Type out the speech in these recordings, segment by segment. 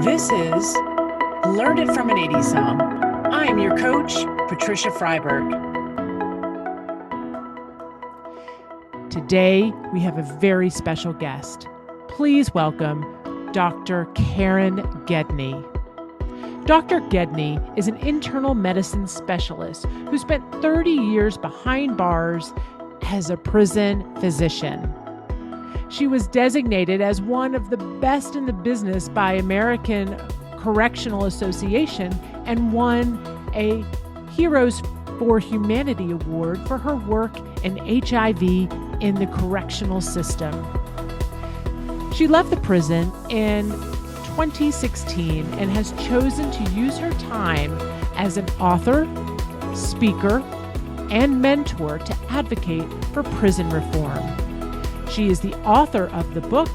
This is Learn It from an 80s Song. I am your coach, Patricia Freiberg. Today, we have a very special guest. Please welcome Dr. Karen Gedney. Dr. Gedney is an internal medicine specialist who spent 30 years behind bars as a prison physician. She was designated as one of the best in the business by American Correctional Association and won a Heroes for Humanity Award for her work in HIV in the correctional system. She left the prison in 2016 and has chosen to use her time as an author, speaker, and mentor to advocate for prison reform. She is the author of the book,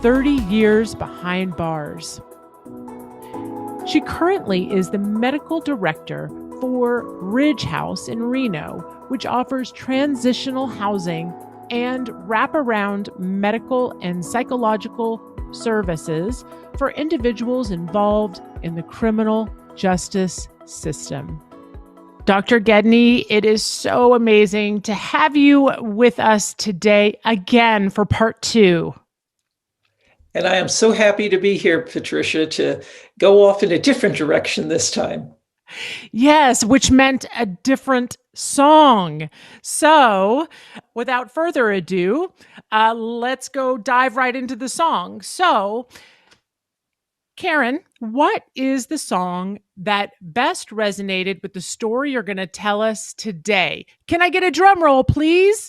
30 Years Behind Bars. She currently is the medical director for Ridge House in Reno, which offers transitional housing and wraparound medical and psychological services for individuals involved in the criminal justice system. Dr. Gedney, it is so amazing to have you with us today again for part 2. And I am so happy to be here, Patricia, to go off in a different direction this time. Yes, which meant a different song. So, without further ado, let's go dive right into the song. So, Karen, what is the song that best resonated with the story you're going to tell us today? Can I get a drum roll, please?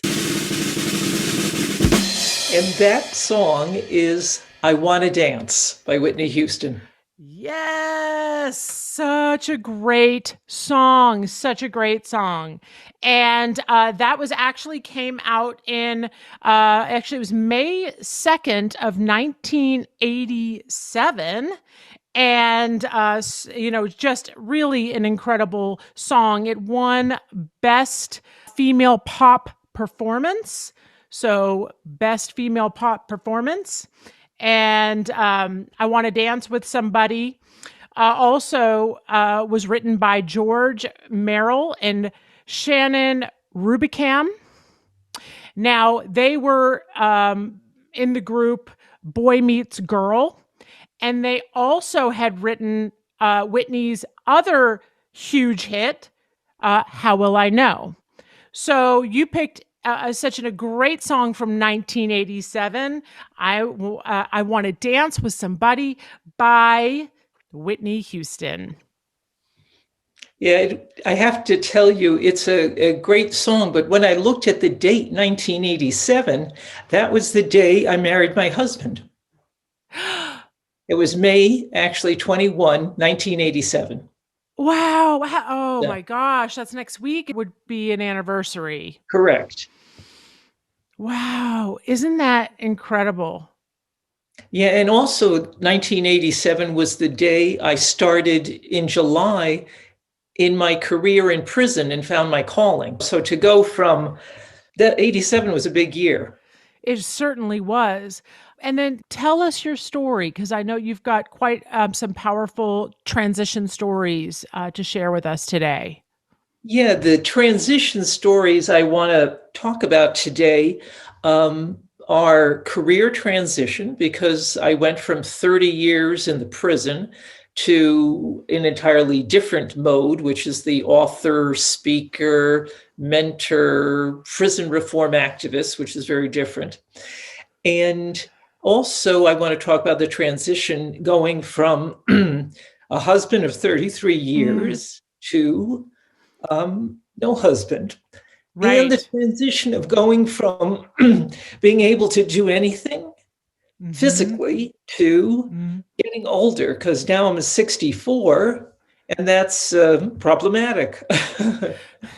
And that song is I Wanna Dance by Whitney Houston. Yes, such a great song, such a great song. And that was actually came out in, it was May 2nd of 1987. And, just really an incredible song. It won Best Female Pop Performance. So Best Female Pop Performance. And I Want to Dance with Somebody also was written by George Merrill and Shannon Rubicam. Now, they were in the group Boy Meets Girl, and they also had written Whitney's other huge hit, How Will I Know? So you picked such a great song from 1987. I Want to Dance with Somebody by Whitney Houston. Yeah, I have to tell you, it's a great song. But when I looked at the date, 1987, that was the day I married my husband. It was May, actually, 21, 1987. Wow. Oh, yeah. My gosh. That's next week. It would be an anniversary. Correct. Wow. Isn't that incredible? Yeah. And also 1987 was the day I started in July in my career in prison and found my calling. So to go from that, 87 was a big year. It certainly was. And then tell us your story, because I know you've got quite some powerful transition stories to share with us today. Yeah, the transition stories I want to talk about today are career transition, because I went from 30 years in the prison to an entirely different mode, which is the author, speaker, mentor, prison reform activist, which is very different. And also, I want to talk about the transition going from a husband of 33 years to no husband. Right. And the transition of going from being able to do anything physically to getting older, because now I'm 64, and that's problematic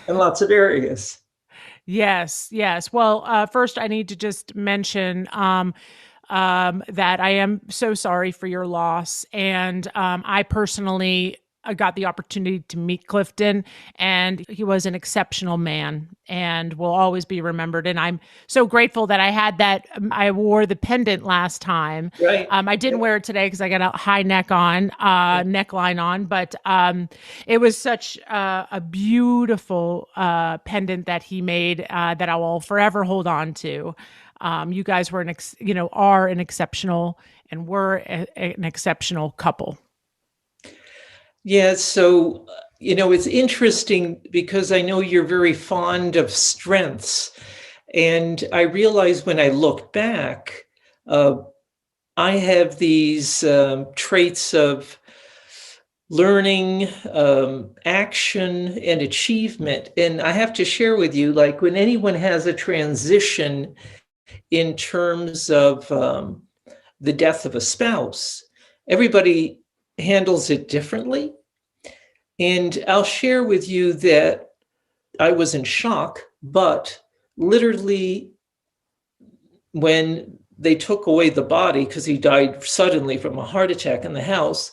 in lots of areas. Yes. Well, first I need to just mention that I am so sorry for your loss. And I personally I got the opportunity to meet Clifton, and he was an exceptional man and will always be remembered. And I'm so grateful that I had that. I wore the pendant last time. Right. I didn't wear it today because I got a high neckline on, but it was such a beautiful pendant that he made that I will forever hold on to. You guys were are an exceptional and were an exceptional couple. Yeah, so, it's interesting because I know you're very fond of strengths. And I realize when I look back, uh, I have these traits of learning, action, and achievement. And I have to share with you, like when anyone has a transition in terms of the death of a spouse, everybody handles it differently. And I'll share with you that I was in shock, but literally when they took away the body, because he died suddenly from a heart attack in the house,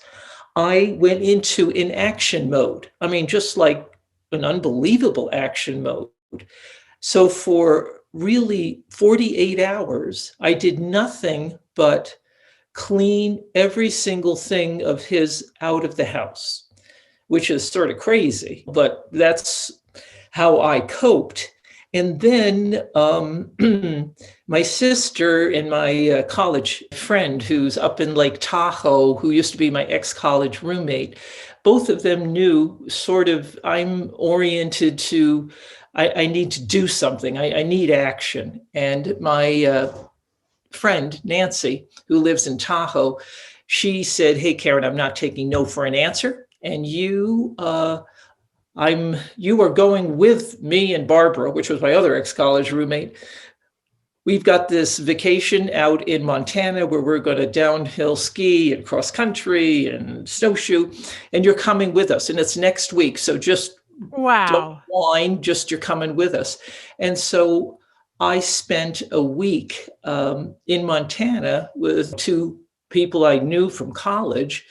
I went into inaction mode. I mean, just like an unbelievable action mode. So for really 48 hours, I did nothing but clean every single thing of his out of the house, which is sort of crazy, but that's how I coped. And then my sister and my college friend, who's up in Lake Tahoe, who used to be my ex-college roommate, both of them knew sort of I'm oriented to, I need to do something. I need action. And my friend, Nancy, who lives in Tahoe, she said, "Hey, Karen, I'm not taking no for an answer. And you are going with me and Barbara," which was my other ex-college roommate. "We've got this vacation out in Montana where we're going to downhill ski and cross country and snowshoe, and you're coming with us. And it's next week. So just don't whine, just you're coming with us." And so I spent a week in Montana with two people I knew from college,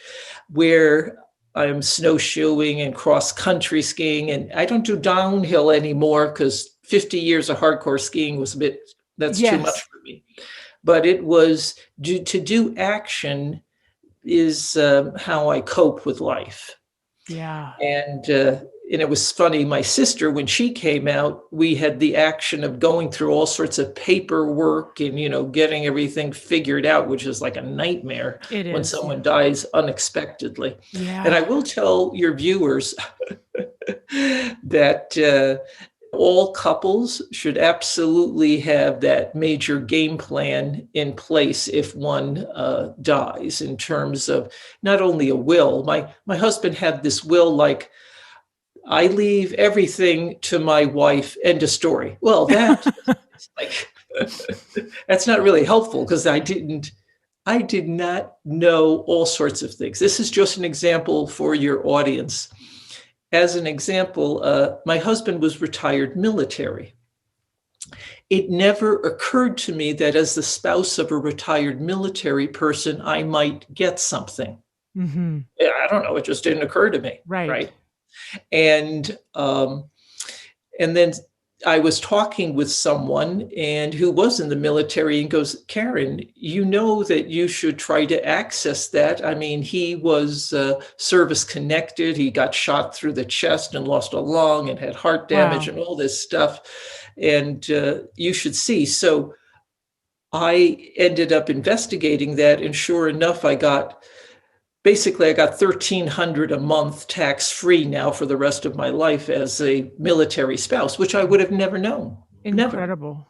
where I'm snowshoeing and cross country skiing. And I don't do downhill anymore because 50 years of hardcore skiing was that's too much for me. But it was to do action is how I cope with life. Yeah. And it was funny. My sister, when she came out, we had the action of going through all sorts of paperwork and, getting everything figured out, which is like a nightmare when someone dies unexpectedly. Yeah. And I will tell your viewers that all couples should absolutely have that major game plan in place if one dies, in terms of not only a will. My husband had this will like, "I leave everything to my wife, end of story." Well, that's not really helpful because I did not know all sorts of things. This is just an example for your audience. As an example, my husband was retired military. It never occurred to me that as the spouse of a retired military person, I might get something. Mm-hmm. I don't know. It just didn't occur to me. Right. And then I was talking with someone who was in the military and goes, "Karen, you know that you should try to access that. I mean, he was service connected. He got shot through the chest and lost a lung and had heart damage and all this stuff. And you should see." So I ended up investigating that. And sure enough, I got $1,300 a month tax-free now for the rest of my life as a military spouse, which I would have never known. Incredible. Never.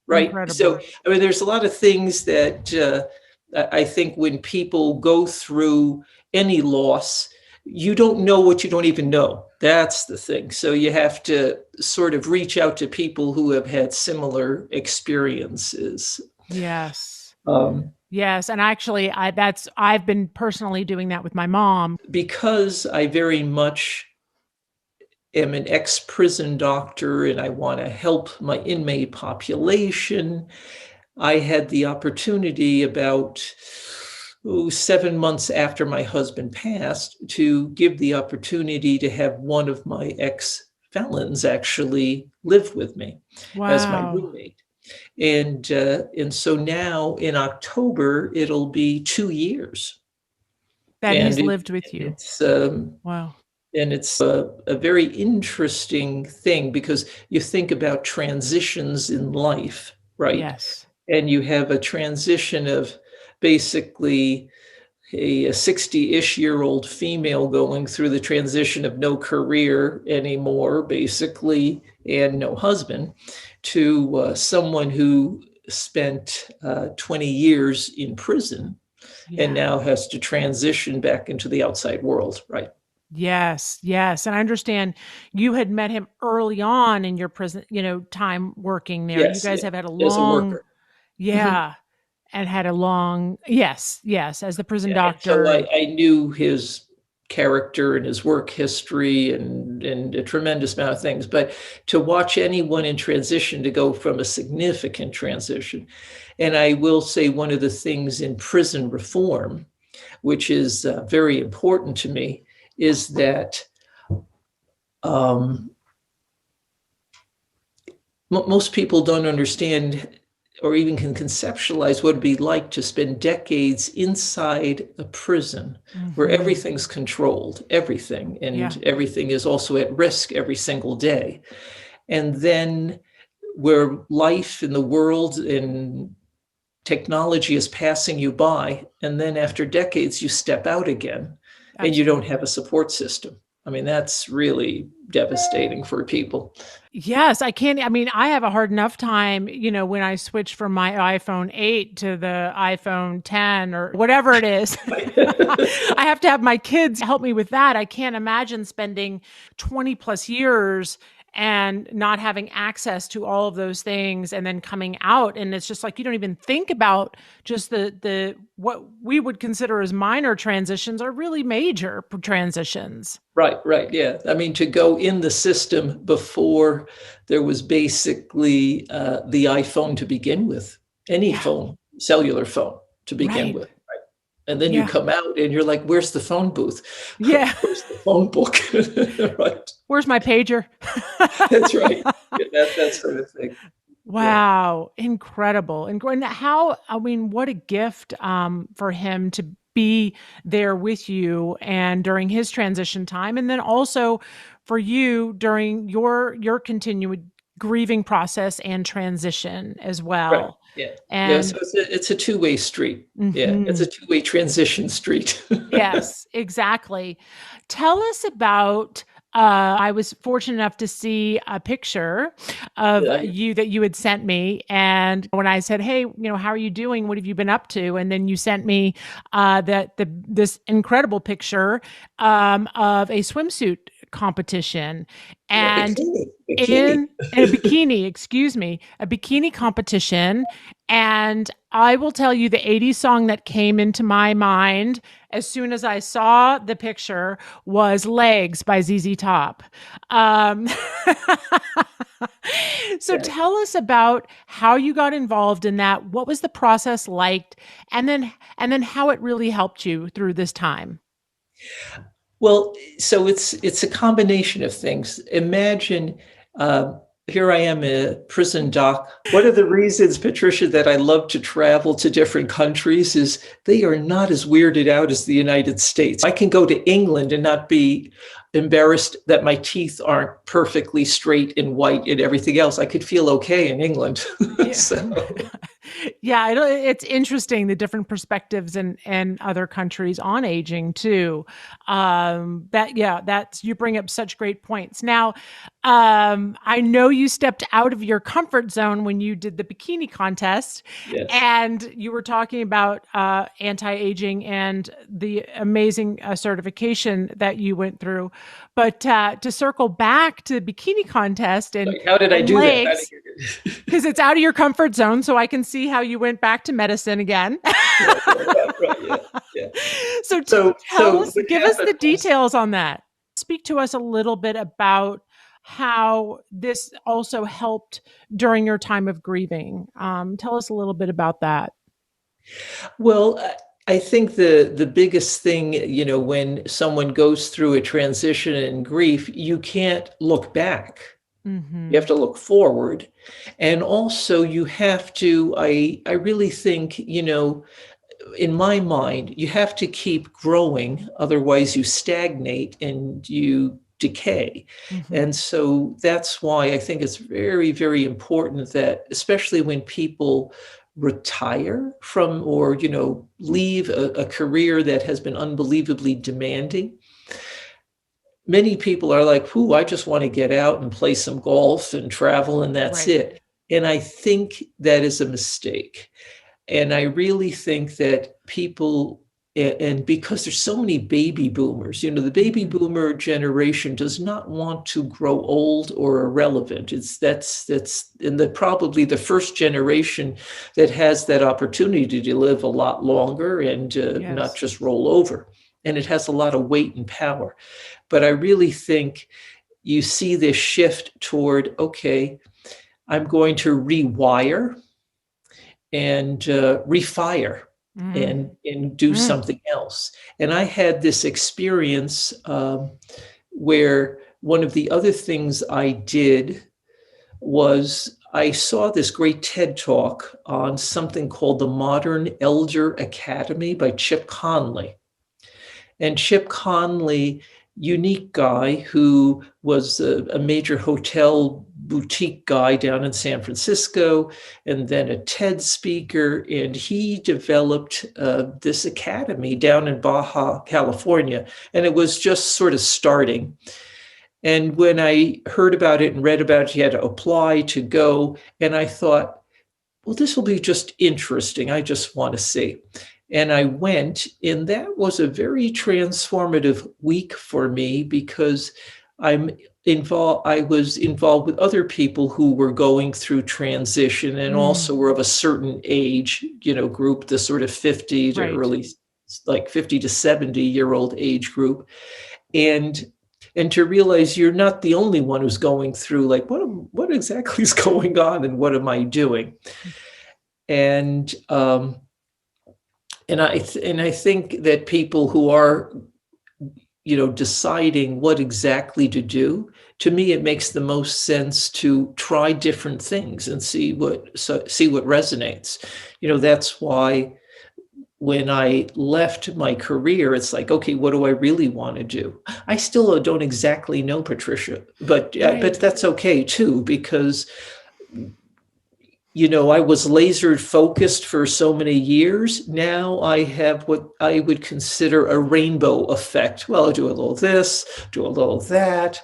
Right. Incredible. So, I mean, there's a lot of things that I think when people go through any loss, you don't know what you don't even know. That's the thing. So you have to sort of reach out to people who have had similar experiences. Yes. Yes. And actually, I've been personally doing that with my mom. Because I very much am an ex-prison doctor and I want to help my inmate population, I had the opportunity about 7 months after my husband passed, to give the opportunity to have one of my ex-felons actually live with me as my Wow. roommate. And so now in October, it'll be 2 years. That And he's lived with you. it's Wow. and it's a very interesting thing because you think about transitions in life, right? Yes. And you have a transition of basically a 60-ish-year-old female going through the transition of no career anymore, basically, and no husband, to someone who spent 20 years in prison and Yeah. now has to transition back into the outside world, right? Yes, yes, and I understand you had met him early on in your prison, time working there. You Yes, guys yeah, have had a as a long worker. Mhm. yeah, and had a long yes, yes, as the prison Yeah, and so doctor and I knew his character and his work history and a tremendous amount of things. But to watch anyone in transition, to go from a significant transition, and I will say one of the things in prison reform, which is very important to me, is that um, most people don't understand or even can conceptualize what it'd be like to spend decades inside a prison where Mhm. everything's controlled, everything, Yeah, and everything is also at risk every single day. And then where life in the world and technology is passing you by, and then after decades, you step out again and you don't have absolutely. a support system. I mean, that's really devastating for people. Yes, I mean, I have a hard enough time, when I switch from my iPhone 8 to the iPhone 10 or whatever it is. I have to have my kids help me with that. I can't imagine spending 20 plus years and not having access to all of those things and then coming out and it's just like you don't even think about just the what we would consider as minor transitions are really major transitions. Right, right. Yeah. I mean, to go in the system before there was basically the iPhone to begin with, any Yeah, phone, cellular phone to begin right. with. Right. And then you Yeah. come out and you're like, where's the phone booth? Yeah. Where's the phone book? Right. Where's my pager? That's right. Yeah, that sort of thing. Yeah. Wow, incredible. And how, I mean, what a gift for him to be there with you and during his transition time and then also for you during your continued grieving process and transition as Right. well. Yeah. Yeah. So And it's a two-way street. Yeah. It's a mhm. two-way transition street. Yes, exactly. Tell us about I was fortunate enough to see a picture of Yeah. you that you had sent me. And when I said, "Hey, how are you doing? What have you been up to?" And then you sent me this incredible picture of a swimsuit competition. Yeah. And Bikini. Bikini. in a bikini, excuse me, a bikini competition. And I will tell you the 80s song that came into my mind as soon as I saw the picture was Legs by ZZ Top. Um, so Yeah. tell us about how you got involved in that. What was the process like? And then how it really helped you through this time. Well, so it's a combination of things. Imagine here I am, a prison doc. One of the reasons, Patricia, that I love to travel to different countries is they are not as weirded out as the United States. I can go to England and not be embarrassed that my teeth aren't perfectly straight and white and everything else. I could feel okay in England. Yeah. So, Yeah, it's interesting the different perspectives in other countries on aging too. That's you bring up such great points. Now, I know you stepped out of your comfort zone when you did the bikini contest, yes. and you were talking about anti-aging and the amazing certification that you went through. But to circle back to bikini contest and Like, how did I do that? How did legs, because it's out of your comfort zone. So I can see how you went back to medicine again. yeah, yeah, right, right, yeah, yeah. So tell So us, what give us the happened was, details on that. Speak to us a little bit about how this also helped during your time of grieving. Tell us a little bit about that. well, I think the biggest thing, when someone goes through a transition and grief, you can't look back. You have Mm-hmm. to look forward. And also you have to, I really think, in my mind, you have to keep growing, otherwise you stagnate and you decay. Mm-hmm. And so that's why I think it's very, very important that, especially when people retire from or leave a career that has been unbelievably demanding, many people are like, "Ooh, I just want to get out and play some golf and travel, and that's Right. it." And I think that is a mistake. And I really think that people, and because there's so many baby boomers, the baby Mm-hmm. boomer generation does not want to grow old or irrelevant. That's and probably the first generation that has that opportunity to live a lot longer and not Yes. just roll over. And it has a lot of weight and power. But I really think you see this shift toward, okay, I'm going to rewire and refire Mm-hmm. and do something else. And I had this experience where one of the other things I did was I saw this great TED talk on something called the Modern Elder Academy by Chip Conley. And Chip Conley, unique guy who was a major hotel boutique guy down in San Francisco, and then a TED speaker. And he developed this academy down in Baja, California. And it was just sort of starting. And when I heard about it and read about it, you had to apply to go. And I thought, well, this will be just interesting. I just want to see. And I went, and that was a very transformative week for me because I was involved with other people who were going through transition and Mm. also were of a certain age, group, the sort of 50 to Right. early, like 50 to 70-year-old age group. And to realize you're not the only one who's going through like what exactly is going on and what am I doing? And I think that people who are deciding what exactly to do, to me it makes the most sense to try different things and see what resonates. That's why when I left my career, it's like, okay, what do I really want to do? I still don't exactly know, Patricia, but Right. that's okay too, because I was laser focused for so many years. Now I have what I would consider a rainbow effect. Well, I do a little this, do a little that,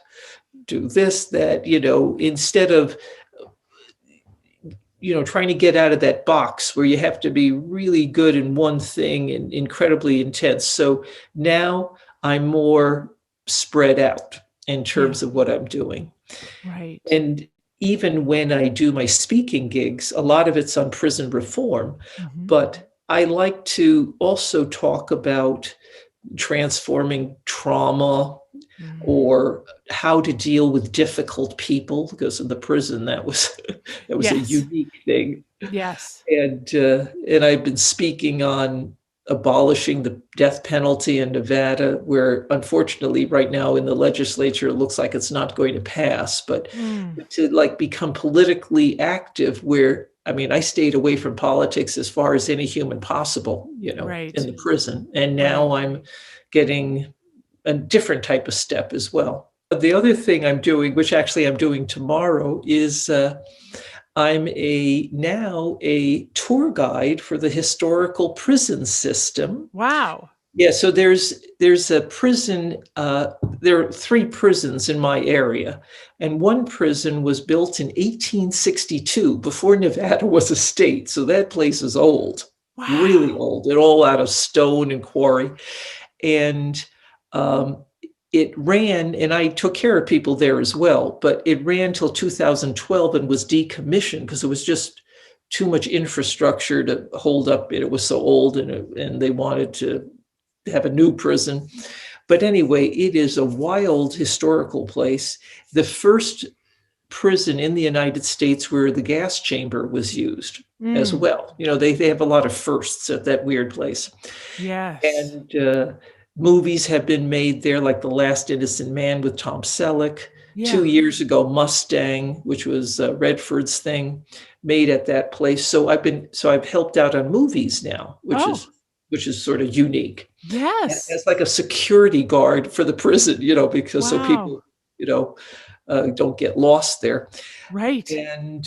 do this, that, instead of, trying to get out of that box where you have to be really good in one thing and incredibly intense. So now I'm more spread out in Yeah. terms of what I'm doing. Right. And even when I do my speaking gigs, a lot of it's on prison reform, Mm-hmm. but I like to also talk about transforming trauma Mm. or how to deal with difficult people, because in the prison that was that was a Yes. unique thing. Yes. And I've been speaking on abolishing the death penalty in Nevada, where unfortunately right now in the legislature it looks like it's not going to pass. But Mm. to like become politically active, where I mean, I stayed away from politics as far as any human possible, in Right. the prison, and Right. now I'm getting a different type of step as well. The other thing I'm doing, which actually I'm doing tomorrow, is I'm now a tour guide for the historical prison system. Wow. Yeah, so there's a prison. There are three prisons in my area, and one prison was built in 1862, before Nevada was a state. So that place is old, really Wow. old. It's all out of stone and quarry, and um, it ran, and I took care of people there as well, but it ran till 2012 and was decommissioned because it was just too much infrastructure to hold up. It was so old, and they wanted to have a new prison. But anyway, it is a wild historical place. The first prison in the United States where the gas chamber was used as Mm. well. They have a lot of firsts at that weird place. Yes. And movies have been made there, like The Last Innocent Man with Tom Selleck. Yeah. 2 years ago, Mustang, which was Redford's thing, made at that place. So I've helped out on movies now, which Oh, is sort of unique. yes. As like a security guard for the prison, because so Wow. people, don't get lost there. Right. And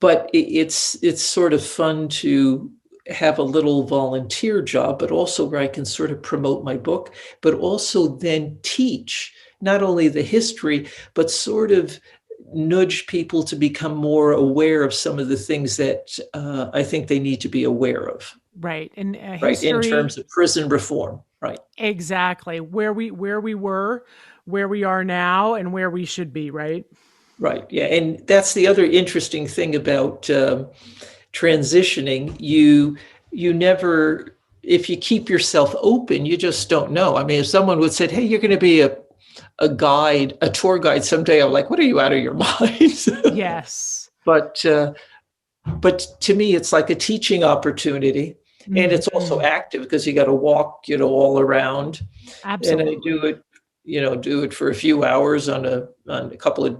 but it's sort of fun to have a little volunteer job, but also where I can sort of promote my book, but also then teach not only the history, but sort of nudge people to become more aware of some of the things that I think they need to be aware of, Right. And right? In terms history, of prison reform, right? exactly. Where we were, where we are now, and where we should be, right? Right. Yeah. And that's the other interesting thing about transitioning. You never, if you keep yourself open, you just don't know. I mean, if someone would say, "Hey, you're going to be a guide, a tour guide someday," I'm like, "What, are you out of your mind?" Yes. but but to me, it's like a teaching opportunity, and it's also Hmm. active because you got to walk, all around. And I do Absolutely. it, for a few hours on a couple of,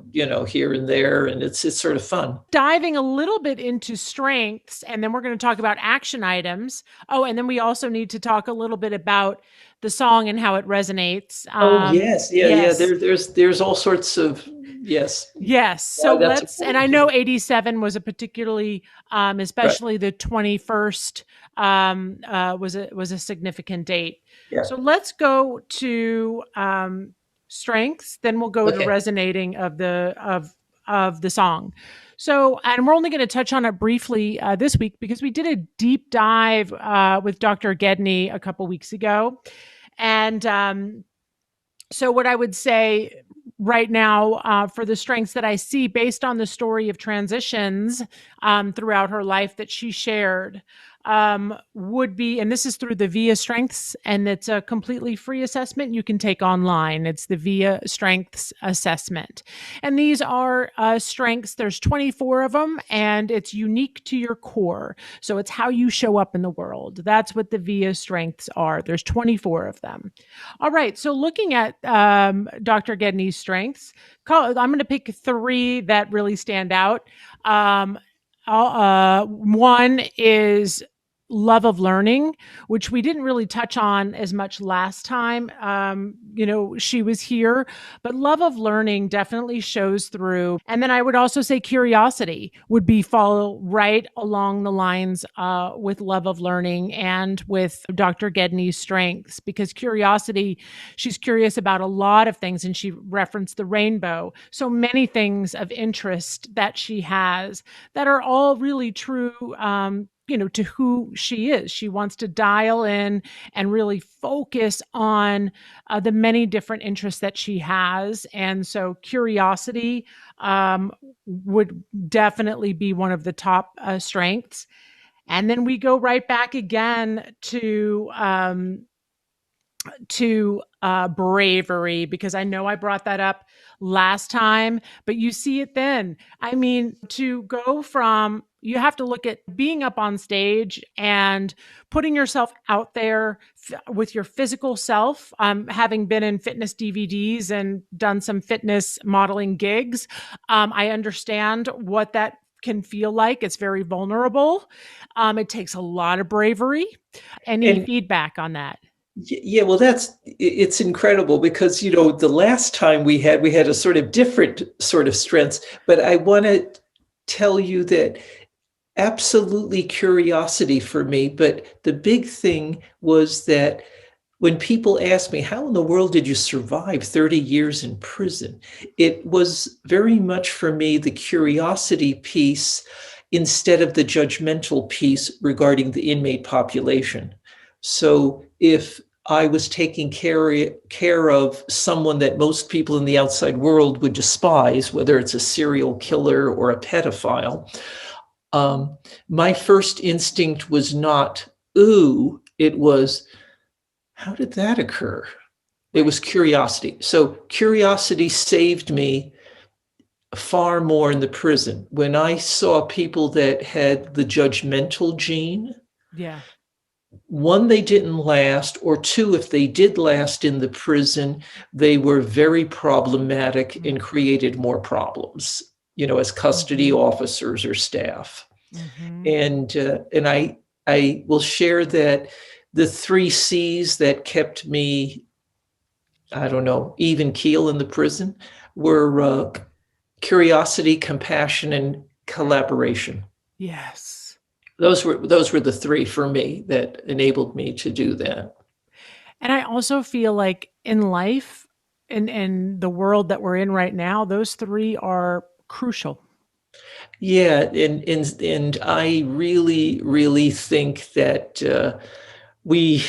here and there, and it's sort of fun. Diving a little bit into strengths, and then we're going to talk about action items. Oh, and then we also need to talk a little bit about the song and how it resonates. Oh yes, yeah, yeah. Yes. There's all sorts of, yes, Yes. So why that's let's, and I important to know me. 87 was a particularly, Right. especially the 21st, was a significant date. Yeah. So let's go to strengths, then we'll go to Okay. resonating of the song. So, and we're only going to touch on it briefly this week because we did a deep dive with Dr. Gedney a couple weeks ago, and so, what I would say right now for the strengths that I see based on the story of transitions throughout her life that she shared would be, and this is through the VIA Strengths, and it's a completely free assessment you can take online. It's the VIA Strengths Assessment. And these are strengths, there's 24 of them, and it's unique to your core. So, it's how you show up in the world. That's what the VIA Strengths are. There's 24 of them. All right. So looking at Dr. Gedney's strengths, I'm going to pick three that really stand out. One is love of learning, which we didn't really touch on as much last time. She was here, but love of learning definitely shows through. And then I would also say curiosity would be follow right along the lines with love of learning and with Dr. Gedney's strengths, because curiosity, she's curious about a lot of things, and she referenced the rainbow. So many things of interest that she has that are all really true. To who she is. She wants to dial in and really focus on the many different interests that she has. And so curiosity would definitely be one of the top strengths. And then we go right back again to bravery, because I know I brought that up last time, but you see it then. I mean, to go from, you have to look at being up on stage and putting yourself out there with your physical self. Having been in fitness DVDs and done some fitness modeling gigs, I understand what that can feel like. It's very vulnerable. It takes a lot of bravery. Any And feedback on that? yeah, well, it's incredible because, the last time we had a sort of different sort of strengths, but I want to tell you that absolutely curiosity for me. But the big thing was that when people ask me, "How in the world did you survive 30 years in prison?" It was very much for me the curiosity piece instead of the judgmental piece regarding the inmate population. So if I was taking care of someone that most people in the outside world would despise, whether it's a serial killer or a pedophile, um, my first instinct was not, ooh, it was, how did that occur? It Right. was curiosity. So curiosity saved me far more in the prison. When I saw people that had the judgmental gene, Yeah. one, they didn't last, or two, if they did last in the prison, they were very problematic and created more problems, as custody Mm-hmm. officers or staff. Mm-hmm. And I will share that the three C's that kept me, I don't know, even keel in the prison were curiosity, compassion, and collaboration. Yes. Those were the three for me that enabled me to do that. And I also feel like in life and the world that we're in right now, those three are crucial. Yeah, and I really, really think that we,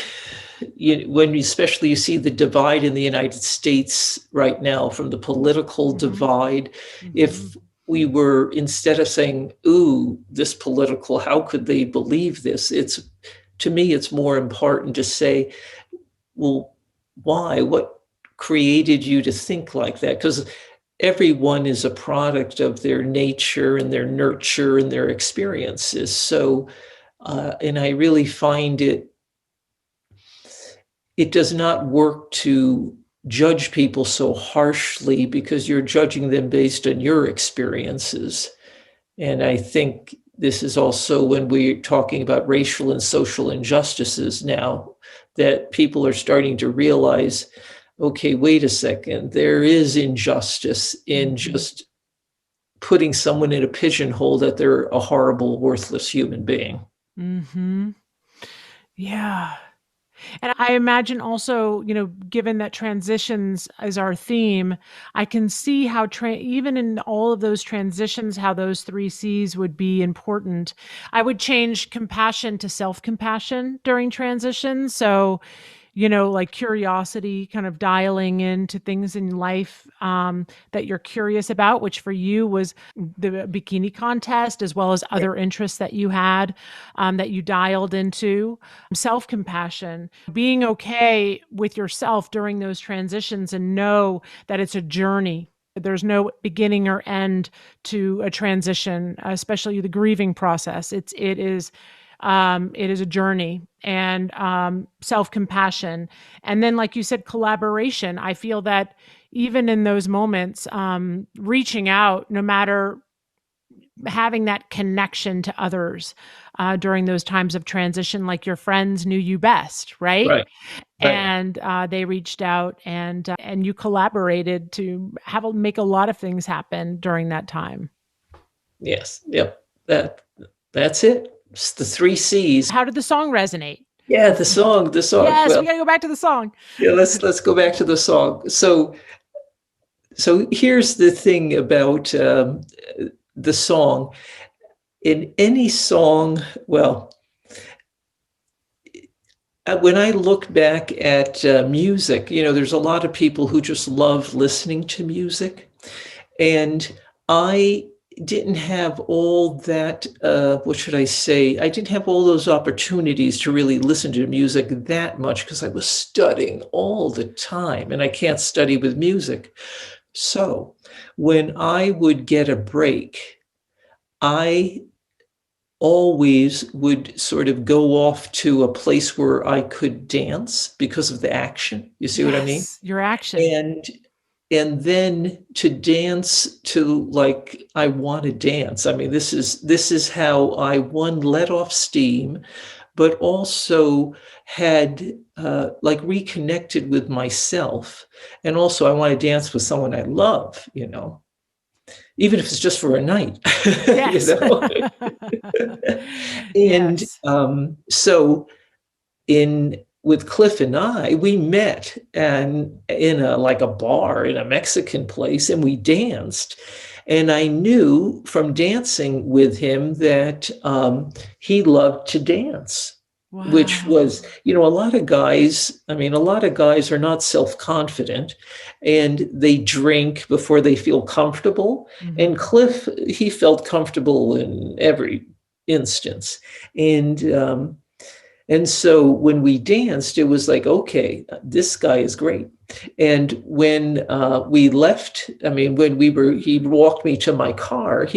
when especially you see the divide in the United States right now from the political Mm-hmm. divide, Mm-hmm. if we were, instead of saying, "Ooh, this political, how could they believe this?" To me, it's more important to say, well, why? What created you to think like that? Because everyone is a product of their nature and their nurture and their experiences. So, and I really find it does not work to judge people so harshly because you're judging them based on your experiences. And I think this is also when we're talking about racial and social injustices now, that people are starting to realize, okay, wait a second, there is injustice in Mm-hmm. just putting someone in a pigeonhole that they're a horrible, worthless human being. Mm-hmm. Yeah. And I imagine also, given that transitions is our theme, I can see how even in all of those transitions, how those three C's would be important. I would change compassion to self-compassion during transition. So, like curiosity, kind of dialing into things in life that you're curious about, which for you was the bikini contest, as well as other interests that you had that you dialed into. Self compassion, being okay with yourself during those transitions and know that it's a journey. There's no beginning or end to a transition, especially the grieving process. It is a journey, and self-compassion, and then, like you said, collaboration. I feel that even in those moments, reaching out, no matter, having that connection to others during those times of transition, like your friends knew you best, right? Right. Right. And they reached out, and you collaborated to make a lot of things happen during that time. Yes. Yep. That's it. It's the three C's. How did the song resonate? Yeah, the song. Yes, we Well, got to go back to the song. yeah, let's go back to the song. So here's the thing about the song. In any song, well, when I look back at music, there's a lot of people who just love listening to music. And I didn't have all that, what should I say? I didn't have all those opportunities to really listen to music that much because I was studying all the time and I can't study with music. So when I would get a break, I always would sort of go off to a place where I could dance because of the action. You see what I mean? Yes, your action. And then to dance to like I want to dance. I mean, this is how I, one, let off steam, but also had like reconnected with myself. And also I want to dance with someone I love, even if it's just for a night. you Yes. know and Yes. so in with Cliff and I, we met and in a bar in a Mexican place, and we danced. And I knew from dancing with him that he loved to dance, which Wow. was, a lot of guys. I mean, a lot of guys are not self-confident, and they drink before they feel comfortable. Mhm. And Cliff, he felt comfortable in every instance, and And so when we danced, it was like, okay, this guy is great. And when we left, I mean, when he walked me to my car,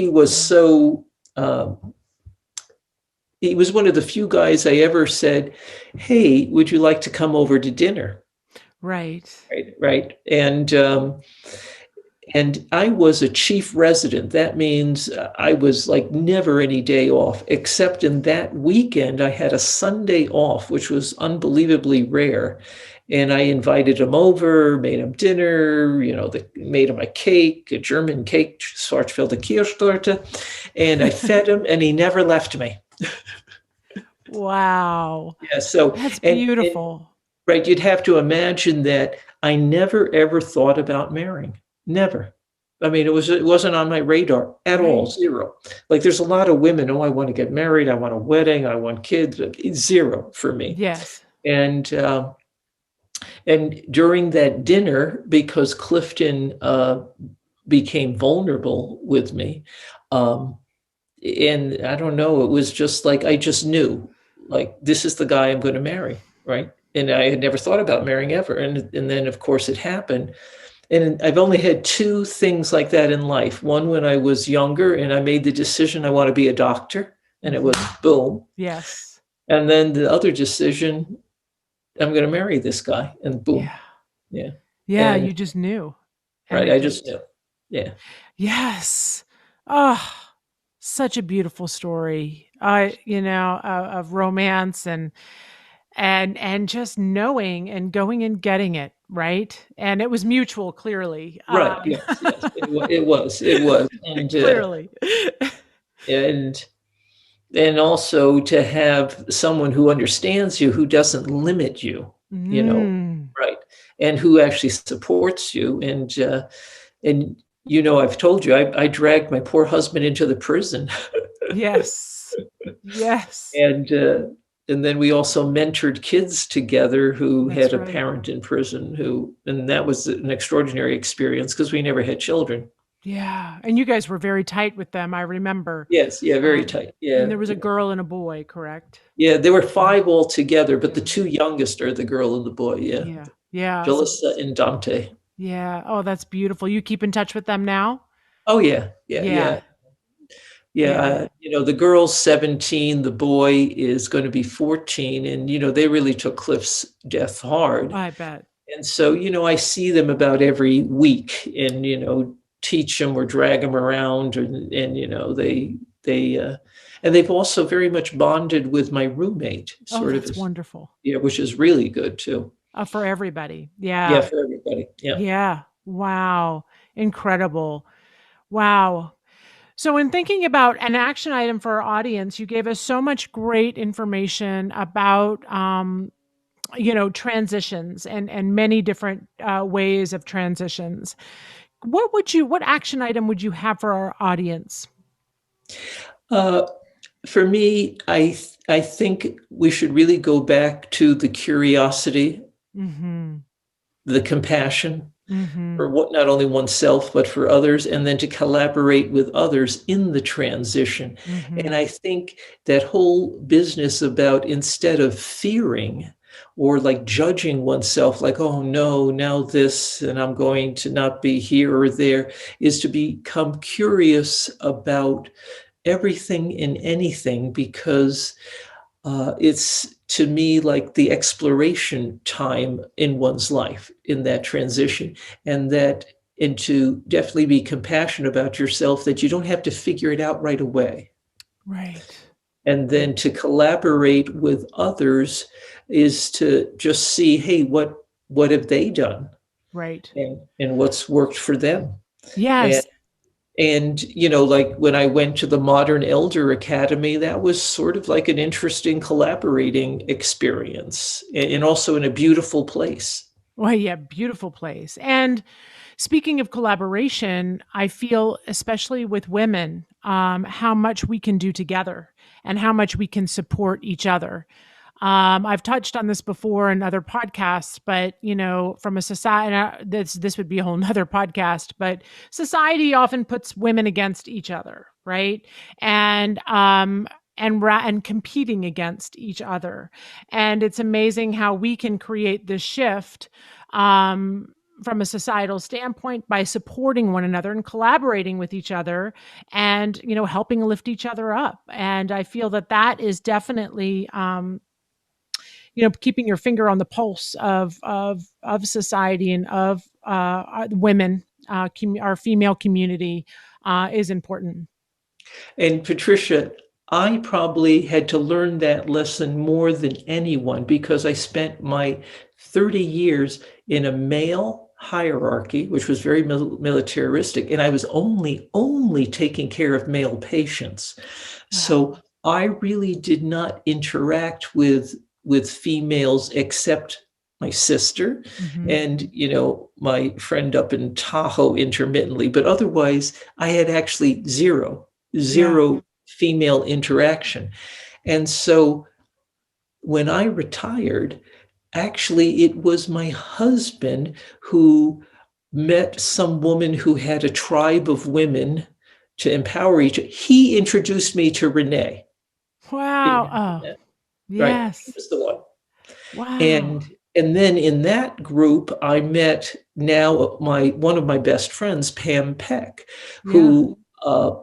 um, he was one of the few guys I ever said, "Hey, would you like to come over to dinner?" Right. Right, right. And I was a chief resident. That means I was like never any day off, except in that weekend, I had a Sunday off, which was unbelievably rare. And I invited him over, made him dinner, made him a cake, a German cake, Schwarzwälder Kirschtorte, and I fed him, and he never left me. Wow. Yeah, so, That's and beautiful. right, you'd have to imagine that I never ever thought about marrying. Never. I mean, it wasn't on my radar at all, Right. zero. Like there's a lot of women, oh, I want to get married, I want a wedding, I want kids. Zero for me. Yes. And during that dinner, because Clifton became vulnerable with me, um, and I don't know, it was just like I just knew, like this is the guy I'm going to marry, right? And I had never thought about marrying ever, and then of course it happened. And I've only had two things like that in life. One when I was younger, and I made the decision I want to be a doctor, and it was boom. Yes. And then the other decision, I'm going to marry this guy, and boom, Yeah. yeah. Yeah, And you just knew. And right, it I just just knew, yeah. yes. Oh, such a beautiful story. Of romance and just knowing and going and getting it, right? And it was mutual, clearly. Right, yes, yes, it was, and Clearly. and and also to have someone who understands you, who doesn't limit you, you know, Mm, right, and who actually supports you, and I've told you, I dragged my poor husband into the prison, yes. Yes. and uh, and then we also mentored kids together who had That's a right. parent in prison and that was an extraordinary experience because we never had children. Yeah. And you guys were very tight with them, I remember. Yes, yeah, very tight. And Yeah, there was a yeah. girl and a boy, correct? Yeah, there were Yeah. five altogether, but the two youngest are the girl and the boy. Yeah, Yeah. Yeah. Jalissa and Dante. Yeah. Oh, that's beautiful. You keep in touch with them now? Oh yeah, yeah, Yeah. yeah, yeah. Yeah. The girl's 17, the boy is going to be 14, and they really took Cliff's death hard. I bet. And so, I see them about every week, and teach them or drag them around, and and they've also very much bonded with my roommate, Oh, sort of, that's wonderful. yeah, which is really good too. For everybody. Yeah, Yeah. for everybody. Yeah. Yeah. Wow. Incredible. Wow. So, in thinking about an action item for our audience, you gave us so much great information about, transitions and many different ways of transitions. What action item would you have for our audience? Uh, for me, I think we should really go back to the curiosity, Mm-hmm. the compassion Mm-hmm. for what not only oneself but for others, and then to collaborate with others in the transition. And Mm-hmm. I think that whole business about, instead of fearing or like judging oneself, like, oh no, now this, and I'm going to not be here or there, is to become curious about everything and anything, because it's, to me, like the exploration time in one's life in that transition, and to definitely be compassionate about yourself, that you don't have to figure it out right away. Right. And Right. then to collaborate with others is to just see, hey, what have they done, Right. and what's worked for them. And Yes. like when I went to the Modern Elder Academy, that was sort of like an interesting collaborating experience, and also in a beautiful place. Well, yeah, beautiful place. And speaking of collaboration, I feel, especially with women, how much we can do together and how much we can support each other. I've touched on this before in other podcasts, but from a society, this would be a whole nother podcast. But society often puts women against each other, right? And and competing against each other. And it's amazing how we can create this shift from a societal standpoint by supporting one another and collaborating with each other, and helping lift each other up. And I feel that that is definitely keeping your finger on the pulse of society and of women, our female community, is important. And Patricia, I probably had to learn that lesson more than anyone because I spent my 30 years in a male hierarchy, which was very militaristic, and I was only taking care of male patients. Wow. So I really did not interact with females except my sister Mm-hmm. and my friend up in Tahoe intermittently, but otherwise I had actually Yeah. zero female interaction. And so when I retired, actually, it was my husband who met some woman who had a tribe of women to empower each other. He introduced me to Renee. Wow. Oh, Right. He yes. was the one. Wow. And then in that group, I met now my one of my best friends, Pam Peck, Yeah. who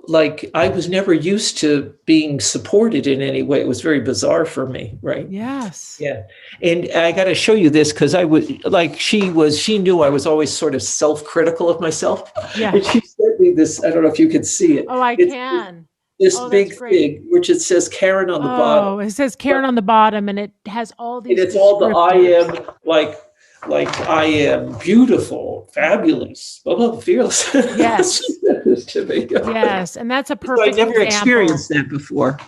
like I was never used to being supported in any way. It was very bizarre for me, right? Yes. Yeah. And I got to show you this because I was like, she knew I was always sort of self-critical of myself. Yeah. And she sent me this, I don't know if you can see it. Oh, I It's can. this Oh, that's big great. thing, which it says Karen on the bottom. Oh, it says But Karen on the bottom, and it has all and these it's all the I descriptors. am like I am beautiful, fabulous, blah, blah, fearless. She Yes. said this to me. Yes. And that's a So I perfect never example. experienced that before.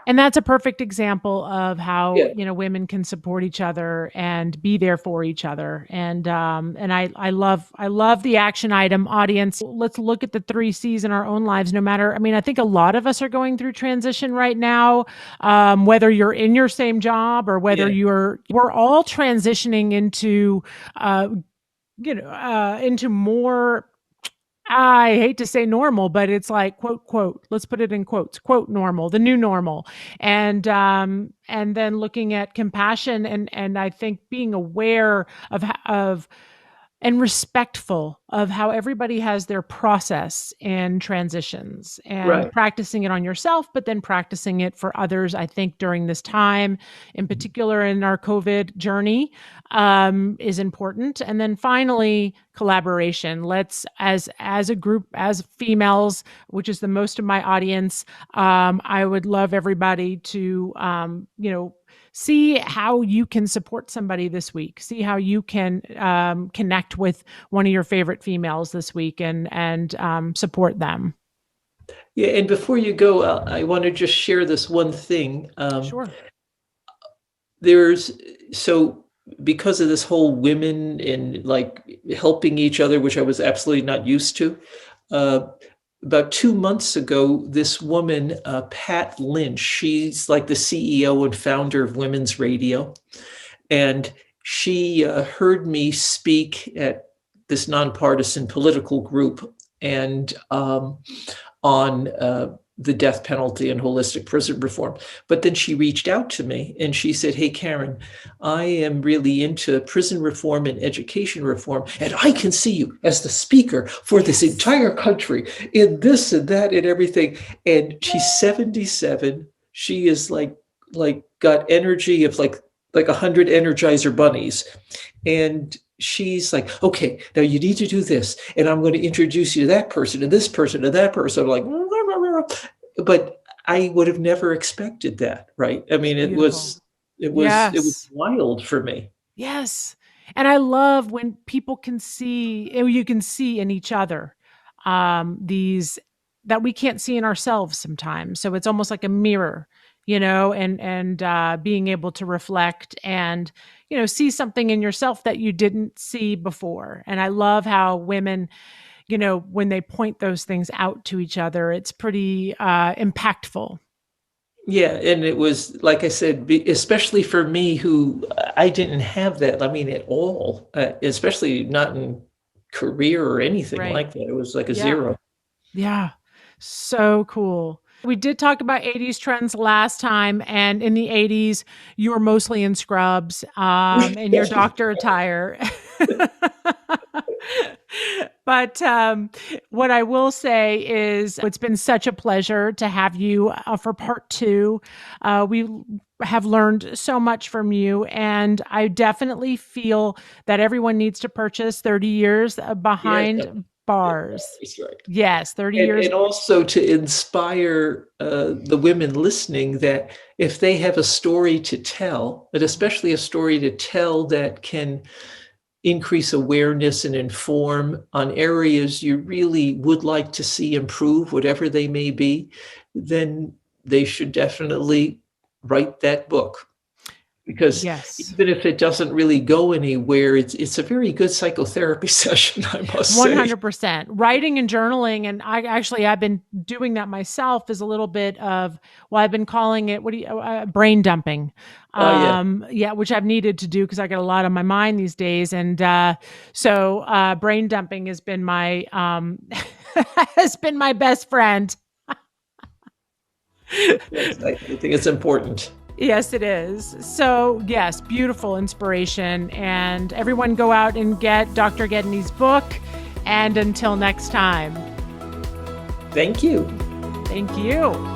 And that's a perfect example of how, Yeah. women can support each other and be there for each other. And I love the action item. Audience, let's look at the 3 C's in our own lives. No matter, I mean, I think a lot of us are going through transition right now. Whether you're in your same job or whether Yeah. we're all transitioning uh, into more, I hate to say normal, but it's like quote quote. Let's put it in quotes. Quote normal, the new normal, and then looking at compassion and I think being aware of and respectful of how everybody has their process in transitions, and Right. practicing it on yourself, but then practicing it for others. I think during this time, in particular in our COVID journey, is important. And then finally, collaboration. Let's, as a group, as females, which is the most of my audience, I would love everybody to see how you can support somebody this week. See how you can connect with one of your favorite females this week, and support them. Yeah. And before you go, I want to just share this one thing. Sure. There's so because of this whole women and like helping each other, which I was absolutely not used to. Uh, about 2 months ago, this woman, Pat Lynch, she's like the CEO and founder of Women's Radio. And she heard me speak at this nonpartisan political group and on the death penalty and holistic prison reform. But then she reached out to me and she said, "Hey, Karen, I am really into prison reform and education reform, and I can see you as the speaker for this Yes. entire country in this and that and everything." And she's 77. She is like got energy of like 100 Energizer bunnies. And she's like, "Okay, now you need to do this. And I'm going to introduce you to that person and this person and that person." I'm like, but I would have never expected that, right? I mean, it Beautiful. was it was Yes. wild for me. Yes. And I love when people can see, you can see in each other, these that we can't see in ourselves sometimes. So it's almost like a mirror, and being able to reflect and, see something in yourself that you didn't see before. And I love how women, when they point those things out to each other, it's pretty impactful. Yeah, and it was like I said, especially for me, who I didn't have that. I mean, at all, especially not in career or anything Right. like that. It was like a Yeah. zero. Yeah. So cool. We did talk about 80s trends last time, and in the 80s, you were mostly in scrubs and your doctor attire. But what I will say is it's been such a pleasure to have you for part 2. We have learned so much from you, and I definitely feel that everyone needs to purchase 30 Years Behind Bars. That's right. Yes, 30 years. And also to inspire the women listening that if they have a story to tell, but especially a story to tell that can increase awareness and inform on areas you really would like to see improve, whatever they may be, then they should definitely write that book. Because even if it doesn't really go anywhere, it's a very good psychotherapy session, I must say. 100%. Writing and journaling, and I've been doing that myself, is a little bit of, well, I've been calling it, brain dumping. Which I've needed to do because I got a lot on my mind these days. And so brain dumping has been my has been my best friend. Yes, I think it's important. Yes, it is. So, yes, beautiful inspiration. And everyone go out and get Dr. Gedney's book. And until next time. Thank you. Thank you.